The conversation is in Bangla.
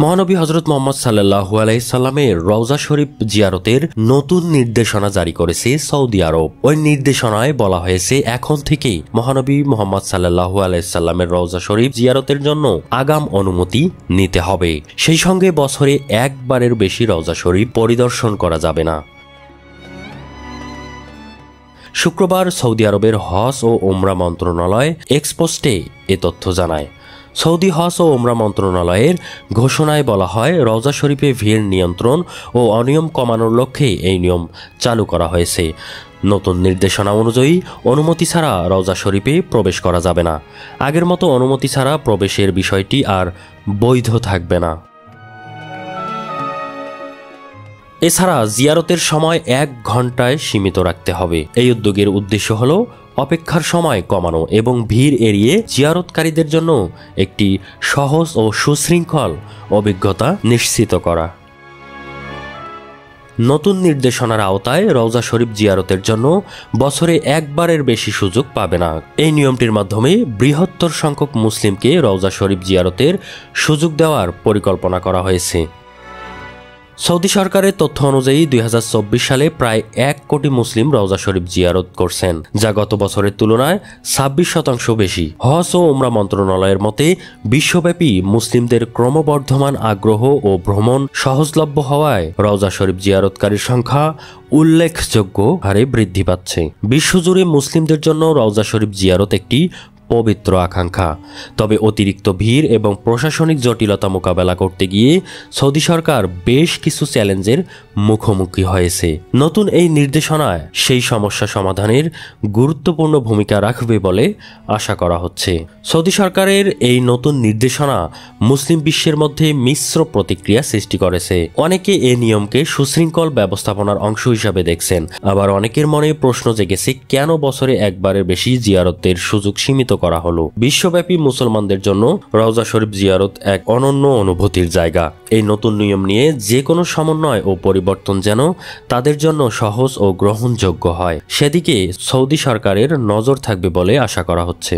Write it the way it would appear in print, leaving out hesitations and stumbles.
মহানবী হযরত মুহাম্মদ সাল্লাল্লাহু আলাইহি সাল্লামের রওজা শরীফ জিয়ারতের নতুন নির্দেশনা জারি করেছে সৌদি আরব। ওই নির্দেশনায় বলা হয়েছে এখন থেকেই মহানবী মুহাম্মদ সাল্লাল্লাহু আলাইহি সাল্লামের রওজা শরীফ জিয়ারতের জন্য আগাম অনুমতি নিতে হবে। সেই সঙ্গে বছরে একবারের বেশি রওজা শরীফ পরিদর্শন করা যাবে না। শুক্রবার সৌদি আরবের হজ ও ওমরা মন্ত্রণালয় এক্সপোস্টে এ তথ্য জানায়। সৌদি হজ ও ওমরা মন্ত্রণালয়ের ঘোষণায় বলা হয়, রওজা শরীফে ভিড় নিয়ন্ত্রণ ও অনিয়ম কমানোর লক্ষ্যে এই নিয়ম চালু করা হয়েছে। নতুন নির্দেশনা অনুযায়ী অনুমতি ছাড়া রওজা শরীফে প্রবেশ করা যাবে না। আগের মতো অনুমতি ছাড়া প্রবেশের বিষয়টি আর বৈধ থাকবে না। এছাড়া জিয়ারতের সময় 1 ঘন্টায় সীমিত রাখতে হবে। এই উদ্যোগের উদ্দেশ্য হল অপেক্ষার সময় কমানো এবং ভিড় এড়িয়ে জিয়ারতকারীদের জন্য একটি সহজ ও সুশৃঙ্খল অভিজ্ঞতা নিশ্চিত করা। নতুন নির্দেশনার আওতায় রওজা শরীফ জিয়ারতের জন্য বছরে একবারের বেশি সুযোগ পাবে না। এই নিয়মটির মাধ্যমে বৃহত্তর সংখ্যক মুসলিমকে রওজা শরীফ জিয়ারতের সুযোগ দেওয়ার পরিকল্পনা করা হয়েছে। সৌদি সরকারের তথ্য অনুযায়ী 2024 সালে প্রায় 1 কোটি মুসলিম রওজা শরীফ জিয়ারত করছেন, যা গত বছরের তুলনায় 26% বেশি। হজ ও ওমরা মন্ত্রণালয়ের মতে বিশ্বব্যাপী মুসলিমদের ক্রমবর্ধমান আগ্রহ ও ভ্রমণ সহজলভ্য হওয়ায় রওজা শরীফ জিয়ারতকারীর সংখ্যা উল্লেখযোগ্য হারে বৃদ্ধি পাচ্ছে। বিশ্বজুড়ে মুসলিমদের জন্য রওজা শরীফ জিয়ারত একটি পবিত্র আকাঙ্ক্ষা। তবে অতিরিক্ত ভিড় এবং প্রশাসনিক জটিলতা মোকাবেলা করতে গিয়ে সৌদি সরকার বেশ কিছু চ্যালেঞ্জের মুখোমুখি হয়েছে। নতুন এই নির্দেশনায় সেই সমস্যা সমাধানের গুরুত্বপূর্ণ ভূমিকা রাখবে বলে আশা করা হচ্ছে। সৌদি সরকারের এই নতুন নির্দেশনা মুসলিম বিশ্বের মধ্যে মিশ্র প্রতিক্রিয়া সৃষ্টি করেছে। অনেকে এই নিয়মকে সুশৃঙ্খল ব্যবস্থাপনার অংশ হিসাবে দেখছেন, আবার অনেকের মনে প্রশ্ন জেগেছে কেন বছরে একবারের বেশি জিয়ারতের সুযোগ সীমিত করা হলো। বিশ্বব্যাপী মুসলমানদের জন্য রওজা শরীফ জিয়ারত এক অনন্য অনুভূতির জায়গা। এই নতুন নিয়ম নিয়ে যে কোনো সমন্বয় ও পরিবর্তন যেন তাদের জন্য সহজ ও গ্রহণযোগ্য হয়, সেদিকে সৌদি সরকারের নজর থাকবে বলে আশা করা হচ্ছে।